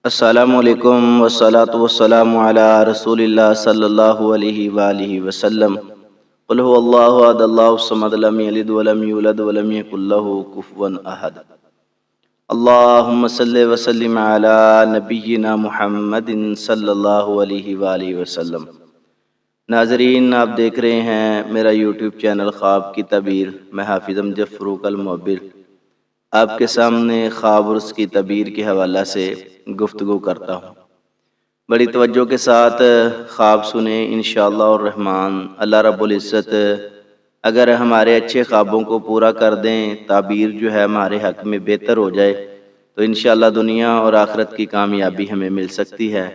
السلام علیکم والصلاة والسلام علی رسول اللہ صلی اللہ علیہ وآلہ وسلم۔ قل هو اللہ احد اللہ الصمد لم یلد ولم یولد ولم یکن لہ کفوا احد۔ اللہم صلی وسلم علی نبینا محمد صلی اللہ علیہ وآلہ وسلم۔ ناظرین، آپ دیکھ رہے ہیں میرا یوٹیوب چینل خواب کی تعبیر۔ میں حافظ امجد فروق المعبر آپ کے سامنے خواب اور اس کی تعبیر کے حوالہ سے گفتگو کرتا ہوں۔ بڑی توجہ کے ساتھ خواب سنیں انشاءاللہ الرحمن۔ اللہ رب العزت اگر ہمارے اچھے خوابوں کو پورا کر دیں، تعبیر جو ہے ہمارے حق میں بہتر ہو جائے، تو انشاءاللہ دنیا اور آخرت کی کامیابی ہمیں مل سکتی ہے۔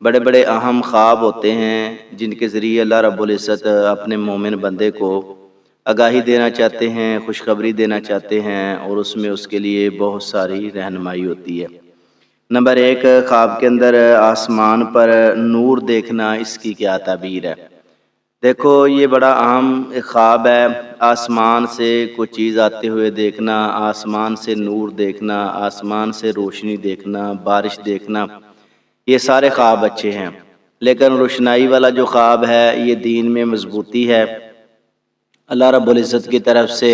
بڑے بڑے اہم خواب ہوتے ہیں جن کے ذریعے اللہ رب العزت اپنے مومن بندے کو آگاہی دینا چاہتے ہیں، خوشخبری دینا چاہتے ہیں، اور اس میں اس کے لیے بہت ساری رہنمائی ہوتی ہے۔ نمبر 1، خواب کے اندر آسمان پر نور دیکھنا، اس کی کیا تعبیر ہے؟ دیکھو، یہ بڑا اہم ایک خواب ہے۔ آسمان سے کوئی چیز آتے ہوئے دیکھنا، آسمان سے نور دیکھنا، آسمان سے روشنی دیکھنا، بارش دیکھنا، یہ سارے خواب اچھے ہیں، لیکن روشنائی والا جو خواب ہے یہ دین میں مضبوطی ہے، اللہ رب العزت کی طرف سے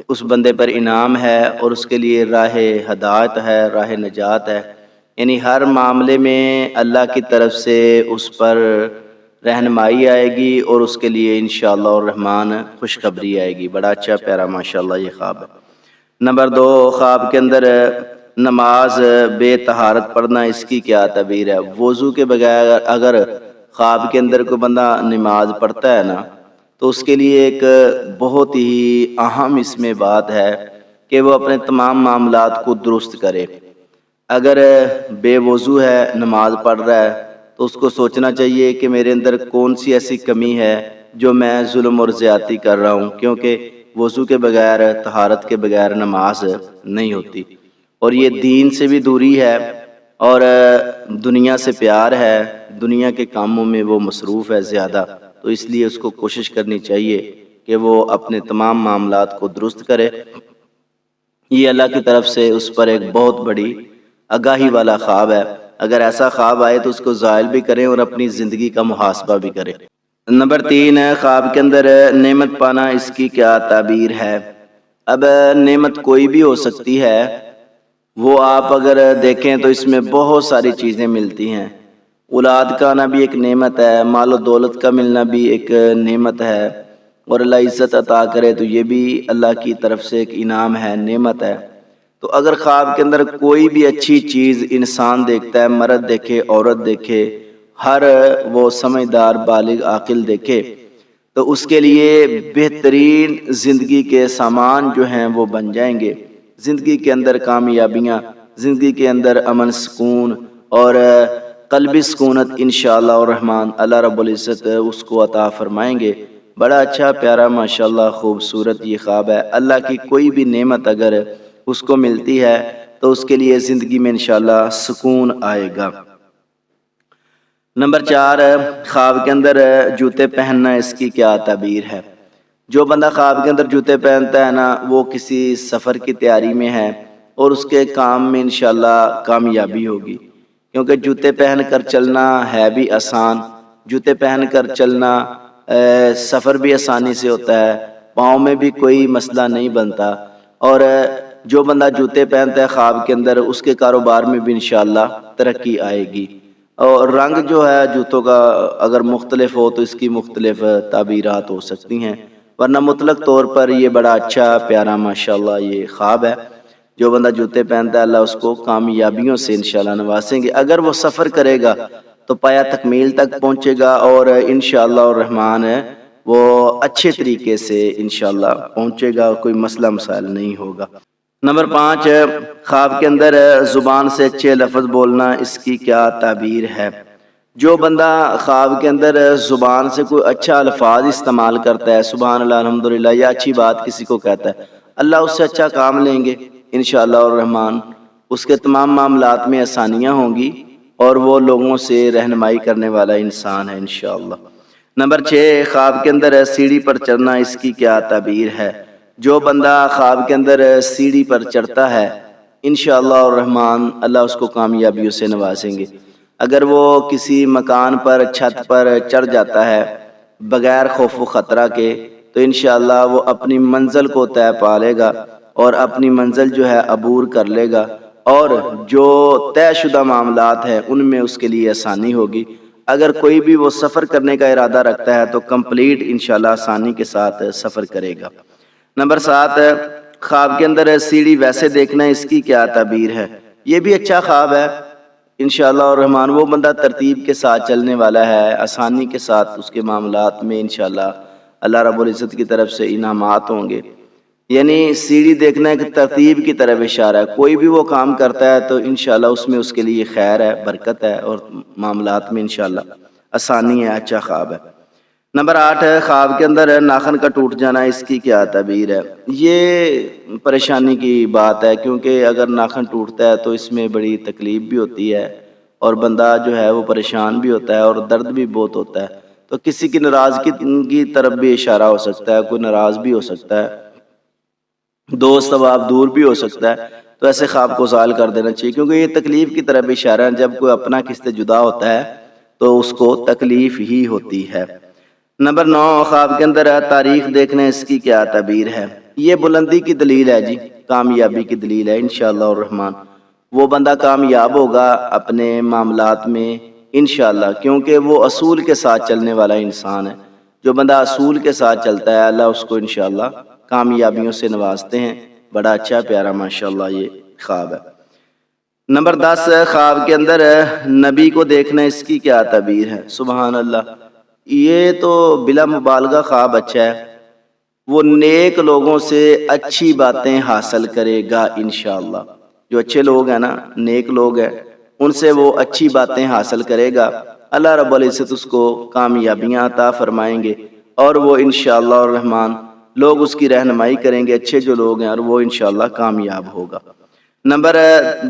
اس بندے پر انعام ہے، اور اس کے لیے راہ ہدایت ہے، راہ نجات ہے۔ یعنی ہر معاملے میں اللہ کی طرف سے اس پر رہنمائی آئے گی، اور اس کے لیے انشاءاللہ الرحمن خوشخبری آئے گی۔ بڑا اچھا پیارا ماشاءاللہ یہ خواب ہے۔ نمبر 2، خواب کے اندر نماز بے طہارت پڑھنا، اس کی کیا تعبیر ہے؟ وضو کے بغیر اگر خواب کے اندر کوئی بندہ نماز پڑھتا ہے نا، تو اس کے لیے ایک بہت ہی اہم اس میں بات ہے کہ وہ اپنے تمام معاملات کو درست کرے۔ اگر بے وضو ہے، نماز پڑھ رہا ہے، تو اس کو سوچنا چاہیے کہ میرے اندر کون سی ایسی کمی ہے جو میں ظلم اور زیادتی کر رہا ہوں، کیونکہ وضو کے بغیر، طہارت کے بغیر نماز نہیں ہوتی، اور یہ دین سے بھی دوری ہے، اور دنیا سے پیار ہے، دنیا کے کاموں میں وہ مصروف ہے زیادہ، تو اس لیے اس کو کوشش کرنی چاہیے کہ وہ اپنے تمام معاملات کو درست کرے۔ یہ اللہ کی طرف سے اس پر ایک بہت بڑی آگاہی والا خواب ہے۔ اگر ایسا خواب آئے تو اس کو زائل بھی کریں اور اپنی زندگی کا محاسبہ بھی کریں۔ نمبر 3، خواب کے اندر نعمت پانا، اس کی کیا تعبیر ہے؟ اب نعمت کوئی بھی ہو سکتی ہے، وہ آپ اگر دیکھیں تو اس میں بہت ساری چیزیں ملتی ہیں۔ اولاد کا آنا بھی ایک نعمت ہے، مال و دولت کا ملنا بھی ایک نعمت ہے، اور اللہ عزت عطا کرے تو یہ بھی اللہ کی طرف سے ایک انعام ہے، نعمت ہے۔ تو اگر خواب کے اندر کوئی بھی اچھی چیز انسان دیکھتا ہے، مرد دیکھے، عورت دیکھے، ہر وہ سمجھدار بالغ عاقل دیکھے، تو اس کے لیے بہترین زندگی کے سامان جو ہیں وہ بن جائیں گے۔ زندگی کے اندر کامیابیاں، زندگی کے اندر امن، سکون اور قلبی سکونت انشاءاللہ الرحمن اللہ رب العزت اس کو عطا فرمائیں گے۔ بڑا اچھا پیارا ماشاءاللہ خوبصورت یہ خواب ہے۔ اللہ کی کوئی بھی نعمت اگر اس کو ملتی ہے تو اس کے لیے زندگی میں انشاءاللہ سکون آئے گا۔ نمبر 4، خواب کے اندر جوتے پہننا، اس کی کیا تعبیر ہے؟ جو بندہ خواب کے اندر جوتے پہنتا ہے نا، وہ کسی سفر کی تیاری میں ہے، اور اس کے کام میں انشاءاللہ کامیابی ہوگی، کیونکہ جوتے پہن کر چلنا ہے بھی آسان، جوتے پہن کر چلنا سفر بھی آسانی سے ہوتا ہے، پاؤں میں بھی کوئی مسئلہ نہیں بنتا، اور جو بندہ جوتے پہنتا ہے خواب کے اندر، اس کے کاروبار میں بھی انشاءاللہ ترقی آئے گی۔ اور رنگ جو ہے جوتوں کا اگر مختلف ہو تو اس کی مختلف تعبیرات ہو سکتی ہیں، ورنہ مطلق طور پر یہ بڑا اچھا پیارا ماشاءاللہ یہ خواب ہے۔ جو بندہ جوتے پہنتا ہے اللہ اس کو کامیابیوں سے انشاءاللہ نوازیں گے۔ اگر وہ سفر کرے گا تو پایا تکمیل تک پہنچے گا، اور انشاءاللہ الرحمن وہ اچھے طریقے سے انشاءاللہ پہنچے گا، کوئی مسئلہ مسائل نہیں ہوگا۔ نمبر 5، خواب کے اندر زبان سے اچھے لفظ بولنا، اس کی کیا تعبیر ہے؟ جو بندہ خواب کے اندر زبان سے کوئی اچھا الفاظ استعمال کرتا ہے، سبحان اللہ، الحمدللہ، یا اچھی بات کسی کو کہتا ہے، اللہ اس سے اچھا کام لیں گے انشاءاللہ الرحمن، اس کے تمام معاملات میں آسانیاں ہوں گی، اور وہ لوگوں سے رہنمائی کرنے والا انسان ہے انشاءاللہ۔ نمبر 6، خواب کے اندر سیڑھی پر چڑھنا، اس کی کیا تعبیر ہے؟ جو بندہ خواب کے اندر سیڑھی پر چڑھتا ہے انشاءاللہ الرحمن اللہ اس کو کامیابیوں سے نوازیں گے۔ اگر وہ کسی مکان پر چھت پر چڑھ جاتا ہے بغیر خوف و خطرہ کے تو انشاءاللہ وہ اپنی منزل کو طے پا لے گا اور اپنی منزل جو ہے عبور کر لے گا، اور جو طے شدہ معاملات ہیں ان میں اس کے لیے آسانی ہوگی۔ اگر کوئی بھی وہ سفر کرنے کا ارادہ رکھتا ہے تو کمپلیٹ انشاءاللہ آسانی کے ساتھ سفر کرے گا۔ نمبر 7، خواب کے اندر سیڑھی ویسے دیکھنا، اس کی کیا تعبیر ہے؟ یہ بھی اچھا خواب ہے انشاءاللہ الرحمن۔ وہ بندہ ترتیب کے ساتھ چلنے والا ہے، آسانی کے ساتھ اس کے معاملات میں انشاءاللہ اللہ رب العزت کی طرف سے انعامات ہوں گے۔ یعنی سیڑھی دیکھنا ایک ترتیب کی طرف اشارہ ہے، کوئی بھی وہ کام کرتا ہے تو انشاءاللہ اس میں اس کے لیے خیر ہے، برکت ہے، اور معاملات میں انشاءاللہ آسانی ہے، اچھا خواب ہے۔ نمبر 8 ہے خواب کے اندر ناخن کا ٹوٹ جانا، اس کی کیا تعبیر ہے؟ یہ پریشانی کی بات ہے، کیونکہ اگر ناخن ٹوٹتا ہے تو اس میں بڑی تکلیف بھی ہوتی ہے اور بندہ جو ہے وہ پریشان بھی ہوتا ہے اور درد بھی بہت ہوتا ہے، تو کسی کی ناراضگی کی طرف بھی اشارہ ہو سکتا ہے، کوئی ناراض بھی ہو سکتا ہے، دوست احباب دور بھی ہو سکتا ہے، تو ایسے خواب کو زال کر دینا چاہیے، کیونکہ یہ تکلیف کی طرف اشارہ ہے۔ جب کوئی اپنا کسی سے جدا ہوتا ہے تو اس کو تکلیف ہی ہوتی ہے۔ نمبر 9 خواب کے اندر تاریخ دیکھنا، اس کی کیا تعبیر ہے؟ یہ بلندی کی دلیل ہے جی، کامیابی کی دلیل ہے انشاءاللہ الرحمن۔ وہ بندہ کامیاب ہوگا اپنے معاملات میں انشاءاللہ، کیونکہ وہ اصول کے ساتھ چلنے والا انسان ہے۔ جو بندہ اصول کے ساتھ چلتا ہے اللہ اس کو انشاءاللہ کامیابیوں سے نوازتے ہیں۔ بڑا اچھا پیارا ماشاءاللہ یہ خواب ہے۔ نمبر 10 خواب کے اندر نبی کو دیکھنا، اس کی کیا تعبیر ہے؟ سبحان اللہ، یہ تو بلا مبالغہ خواب اچھا ہے۔ وہ نیک لوگوں سے اچھی باتیں حاصل کرے گا انشاءاللہ۔ جو اچھے لوگ ہیں نا، نیک لوگ ہیں، ان سے وہ اچھی باتیں حاصل کرے گا، اللہ رب العزت اس کو کامیابیاں عطا فرمائیں گے، اور وہ انشاءاللہ الرحمن لوگ اس کی رہنمائی کریں گے، اچھے جو لوگ ہیں، اور وہ انشاءاللہ کامیاب ہوگا۔ نمبر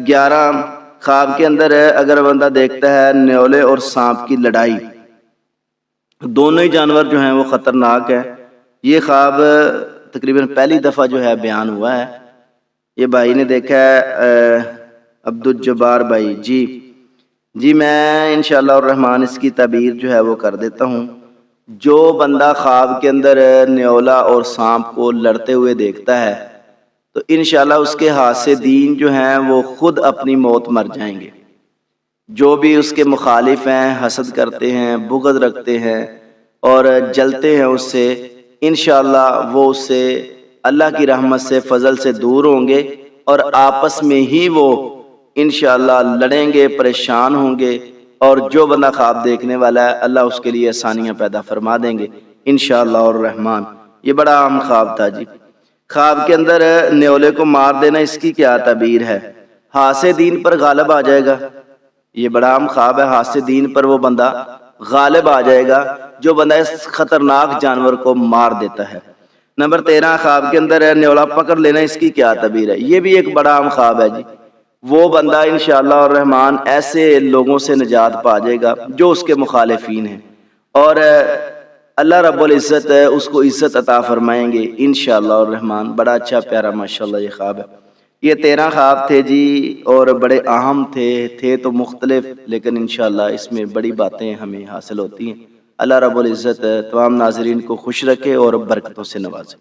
11 خواب کے اندر اگر بندہ دیکھتا ہے نیولے اور سانپ کی لڑائی، دونوں ہی جانور جو ہیں وہ خطرناک ہے۔ یہ خواب تقریباً پہلی دفعہ جو ہے بیان ہوا ہے، یہ بھائی نے دیکھا ہے عبدالجبار بھائی جی میں انشاءاللہ الرحمن اس کی تعبیر جو ہے وہ کر دیتا ہوں۔ جو بندہ خواب کے اندر نیولا اور سانپ کو لڑتے ہوئے دیکھتا ہے تو انشاءاللہ اس کے ہاتھ سے دین جو ہیں وہ خود اپنی موت مر جائیں گے۔ جو بھی اس کے مخالف ہیں، حسد کرتے ہیں، بغض رکھتے ہیں اور جلتے ہیں اس سے، انشاءاللہ وہ اس سے اللہ کی رحمت سے فضل سے دور ہوں گے، اور آپس میں ہی وہ انشاءاللہ لڑیں گے، پریشان ہوں گے، اور جو بندہ خواب دیکھنے والا ہے اللہ اس کے لیے آسانیاں پیدا فرما دیں گے انشاءاللہ الرحمن۔ یہ بڑا عام خواب تھا جی۔ خواب کے اندر نیولے کو مار دینا، اس کی کیا تعبیر ہے؟ ہاتھ سے دین پر غالب آ جائے گا۔ یہ بڑا عام خواب ہے، ہاتھ سے دین پر وہ بندہ غالب آ جائے گا جو بندہ اس خطرناک جانور کو مار دیتا ہے۔ نمبر 13 خواب کے اندر نیولا پکڑ لینا، اس کی کیا تعبیر ہے؟ یہ بھی ایک بڑا عام خواب ہے جی۔ وہ بندہ انشاءاللہ الرحمن ایسے لوگوں سے نجات پا جائے گا جو اس کے مخالفین ہیں، اور اللہ رب العزت اس کو عزت عطا فرمائیں گے انشاءاللہ الرحمن۔ بڑا اچھا پیارا ماشاءاللہ یہ خواب ہے۔ یہ 13 خواب تھے جی، اور بڑے اہم تھے تو مختلف، لیکن انشاءاللہ اس میں بڑی باتیں ہمیں حاصل ہوتی ہیں۔ اللہ رب العزت تمام ناظرین کو خوش رکھے اور برکتوں سے نوازے۔